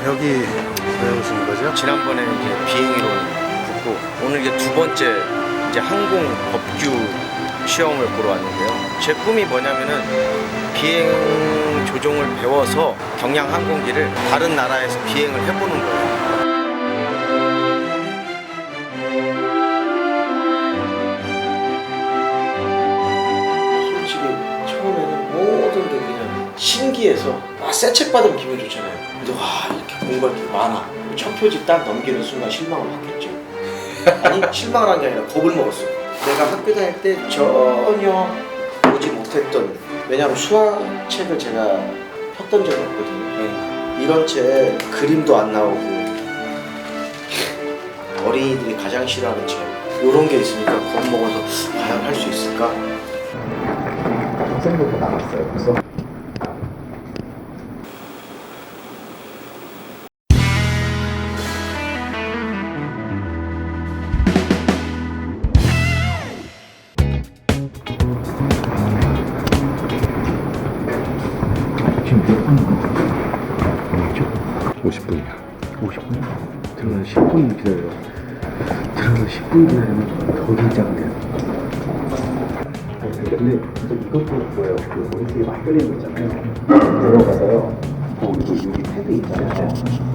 여기 왜 오신 거죠? 지난번에 이제 비행기로 붙고 오늘 이게 두 번째 이제 항공 법규 시험을 보러 왔는데요. 제 꿈이 뭐냐면은 비행 조종을 배워서 경량 항공기를 다른 나라에서 비행을 해보는 거예요. 솔직히 처음에는 모든 게 그냥 신기해서 새 책 받으면 기분 좋잖아요. 근데 와 이렇게 공부할 게 많아. 첫 표지 딱 넘기는 순간 실망을 확 했죠. 아니 실망을 한 게 아니라 겁을 먹었어. 내가 학교 다닐 때 전혀 보지 못했던, 왜냐하면 수학책을 제가 폈던 적이 없거든요. 이런 책 그림도 안 나오고 어린이들이 가장 싫어하는 책 이런 게 있으니까 겁먹어서 과연 할 수 있을까? 학생들도 나왔어요 벌써? 지금 몇 분이죠? 50분이야. 50분? 들어가서 10분 기다려. 들어가서 10분 기다리면 더 긴장돼요. 근데 이것도 뭐예요? 그 머릿속에 막 끓이는 거 있잖아요. 들어가서요. 여기 패드 있잖아요.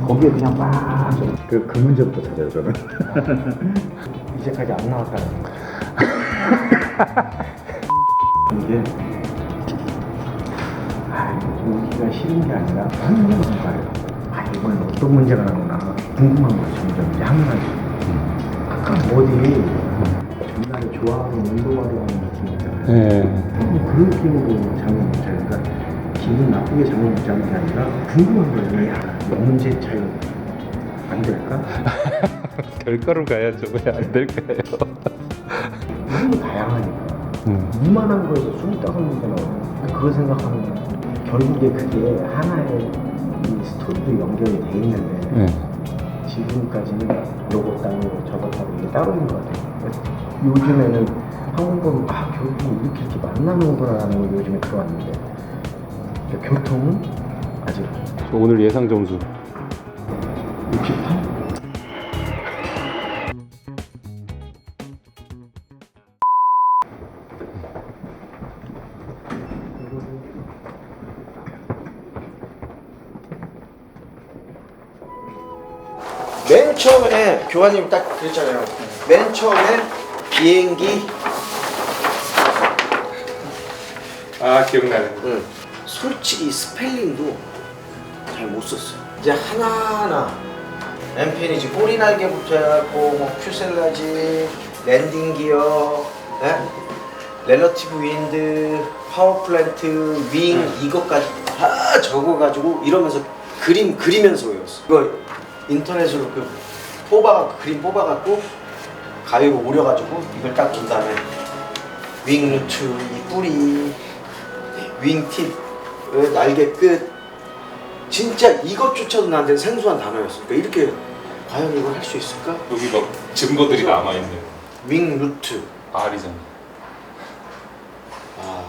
거기에 그냥 막. 그 문제부터 찾아요, 저는. 이제까지 안 나왔다는 거. 이게 오기가 싫은 게 아니라 궁금한 거예요. 이번엔 어떤 문제가 나오나 궁금한 거죠. 점점 이제 하면서 가끔 어디 전날에 좋아하는 운동하러 가는 느낌 있잖아요. 그 느낌으로 잠을 못 자요. 그러니까 기분 나쁘게 잠을 못 자는 게 아니라 궁금한 거예요. 야, 문제 차이 안 될까? 결과로 가야죠. 왜 안 될까요? 너무 다양하니까 이만한 거에서 25문제 나오고 그거 생각하면 결국에 그게 하나의 이 스토리도 연결이 돼 있는데 지금까지는 요거 따로 저거 따로 이게 따로인 것 같아요. 요즘에는 항공권 결국 이렇게 만나는구나 라는 걸 요즘에 들어왔는데 교통은 아직 저 오늘 예상 점수 68? 맨 처음에 교관님 딱 그랬잖아요. 맨 처음에 비행기 기억나네. 솔직히 스펠링도 잘 못 썼어요. 이제 하나하나 엠페니지 꼬리 날개부터 해갖고 뭐 퓨셀라지, 랜딩 기어, 렐러티브 윈드, 파워 플랜트, 윙 이것까지 다 적어가지고 이러면서 그림 그리면서 외웠어. 이거 인터넷으로 그 그림 뽑아갖고 가위로 오려가지고 이걸 딱 본 다음에 윙 루트, 이 뿌리, 윙팁, 날개 끝, 진짜 이것조차도 나한테 생소한 단어였어. 그러니까 이렇게 과연 이걸 할 수 있을까? 여기 막 증거들이 남아있네. 윙 루트. R이잖아. 아,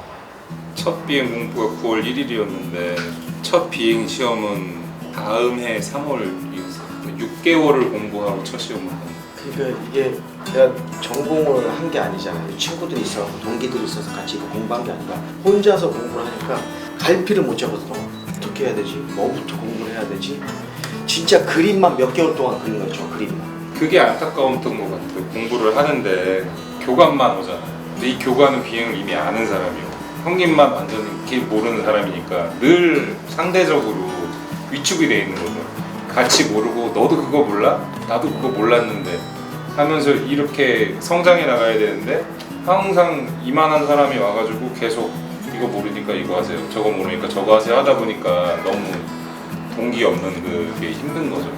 첫 비행 공부가 9월 1일이었는데 첫 비행 시험은 다음 해 3월이었어요. 6개월을 공부하고 첫 시험을 한 거예요. 그러니까 이게 내가 전공을 한 게 아니잖아요. 친구들이 있어서 동기들이 있어서 같이 이거 공부한 게 아니라 혼자서 공부를 하니까 갈피를 못 잡아서 어떻게 해야 되지? 뭐부터 공부를 해야 되지? 진짜 그림만 몇 개월 동안 그린 거죠. 그림만. 그게 안타까웠던 것 같아요. 공부를 하는데 교관만 오잖아요. 근데 이 교관은 비행을 이미 아는 사람이고 형님만 완전히 길 모르는 사람이니까 늘 상대적으로 위축이 돼 있는 거죠. 같이 모르고 너도 그거 몰라? 나도 그거 몰랐는데 하면서 이렇게 성장해 나가야 되는데 항상 이만한 사람이 와가지고 계속 이거 모르니까 이거 하세요, 저거 모르니까 저거 하세요 하다 보니까 너무 동기 없는 그게 힘든 거죠.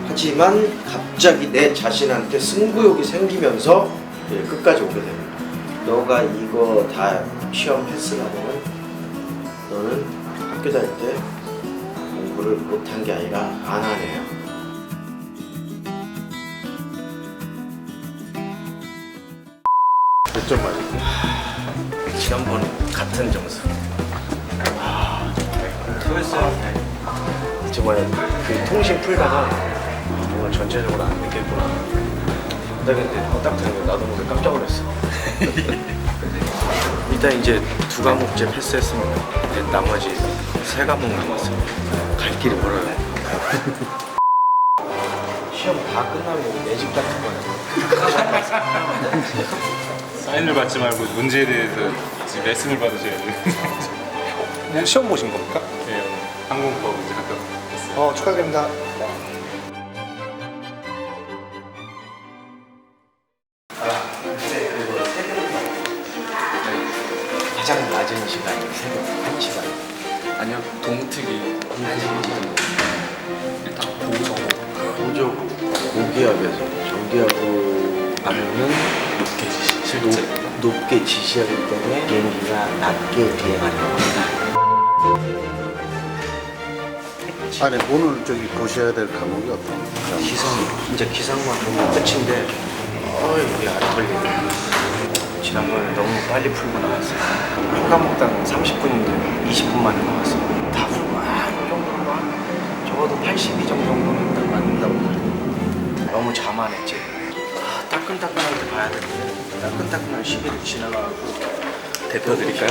하지만 갑자기 내 자신한테 승부욕이 생기면서 끝까지 오게 됩니다. 너가 이거 다 시험 패스하면 너는 학교 다닐 때 공부를 못한 게 아니라 안 하네요. 몇 점 맞았어요? 지난번에 같은 점수. 토요일에 정말 그 통신 풀다가 정말 전체적으로 안 느꼈구나. 근데 딱 들으면 나도 모르게 깜짝 놀랐어. 일단 이제 2과목째 패스했으면 나머지 3과목 남았어요. 갈 길이 멀어요. 시험 다 끝나면 매직 같은 거는 사인을 받지 말고 문제에 대해서 지금 레슨을 받으셔야 돼요. 시험 보신 겁니까? 네, 오늘 항공법 이제 합격. 축하드립니다. 가장 낮은 시간이 새벽 1시간. 아니요, 동특이 일단 보정 고기압에서 정기압으로 하면은 높게 지시하기 때문에 비행기가 낮게 비행하려고 합니다. 아니 오늘 저기 보셔야 될 과목이 어떤? 이제 기상만 보면 끝인데 이게 안 걸리네. 지난번에 너무 빨리 풀고 나왔어요. 한 과목당 30분인데 20분 만에 나왔어요. 다 풀고 이 정도만 적어도 82점 정도는 딱 맞는다고 봐요. 너무 자만했지. 따끈따끈할 때 봐야 되는데 따끈따끈한 시기를 지나가고 대표 드릴까요?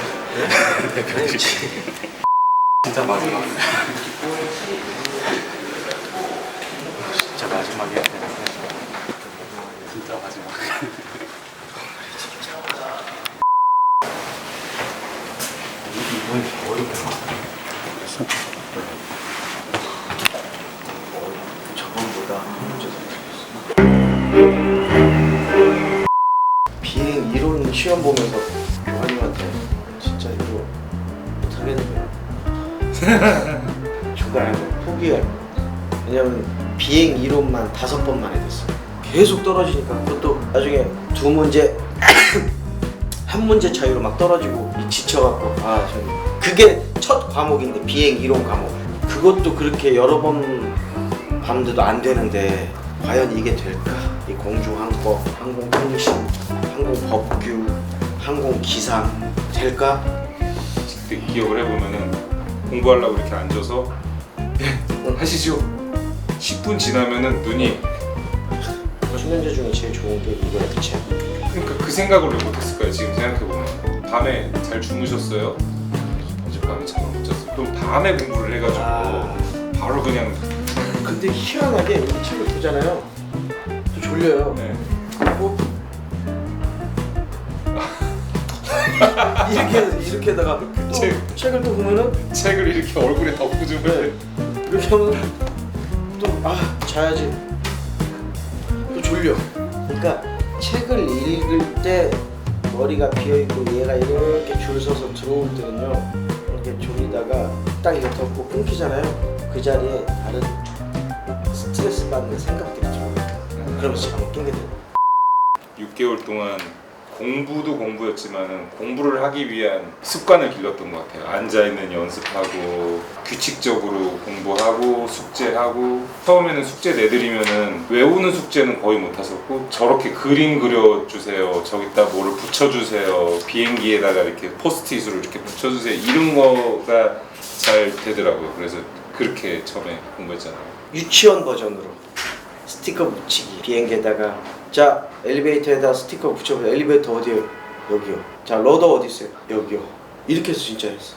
대표했지. 진짜 마지막. 진짜 마지막에 해야 되는데 진짜 마지막. 이번이 어렵구나. 저번보다 한 문제 더 틀렸어. 비행 이론 시험 보면서 교관님한테 진짜 이거 못하겠는데 중간에 포기할. 왜냐면 비행 이론만 5번만 해줬어. 계속 떨어지니까 그것도 나중에 2문제 한 문제 차이로 막 떨어지고 지쳐갖고 그게 첫 과목인데 비행 이론 과목 그것도 그렇게 여러 번 봤는데도 안 되는데 과연 이게 될까? 이 공중항법, 항공통신, 항공법규, 항공기상 될까? 그때 기억을 해보면은 공부하려고 이렇게 앉아서 하시죠. 10분 지나면은 눈이 수면제 중에 제일 좋은 게 이거야, 그치? 그러니까 그 생각을 왜 못했을까요? 지금 생각해보면 밤에 잘 주무셨어요? 어젯밤에 잠을 못 잤어요. 그럼 밤에 공부를 해가지고 바로 그냥 근데 희한하게 이 책을 보잖아요. 또 졸려요. 네. 그리고 이렇게 하다가 또 책을 또 보면은 책을 이렇게 얼굴에 덮고 주면 이렇게 하면 또 자야지. 또 졸려. 그러니까 책을 읽을 때 머리가 비어있고 얘가 이렇게 줄 서서 들어올 때는요 이렇게 졸리다가 딱 이렇게 덮고 끊기잖아요. 그 자리에 다른 스트레스 받는 생각들이 들어요. 그러면서 잠을 깨게 돼요. 6개월 동안 공부도 공부였지만은 공부를 하기 위한 습관을 길렀던 것 같아요. 앉아있는 연습하고 규칙적으로 공부하고 숙제하고 처음에는 숙제 내드리면은 외우는 숙제는 거의 못하셨고 저렇게 그림 그려주세요, 저기다 뭐를 붙여주세요, 비행기에다가 이렇게 포스트잇으로 이렇게 붙여주세요 이런 거가 잘 되더라고요. 그래서 그렇게 처음에 공부했잖아요. 유치원 버전으로 스티커 붙이기. 비행기에다가 자 엘리베이터에다 스티커 붙여보세요. 엘리베이터 어디에요? 여기요. 자 러더 어디 있어요? 여기요. 이렇게 해서 진짜 했어.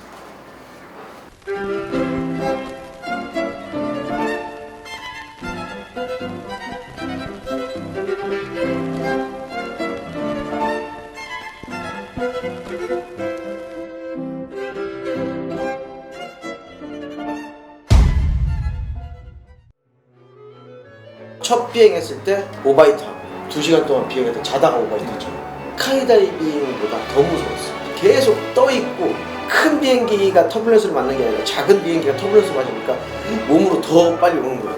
첫 비행했을 때 오바이트 하고 2시간 동안 비행했다 자다가 오바이트 했잖아. 스카이다이빙보다 더 무서웠어. 계속 떠있고 큰 비행기가 터뷸런스를 맞는 게 아니라 작은 비행기가 터뷸런스 맞으니까 몸으로 더 빨리 오는 거야.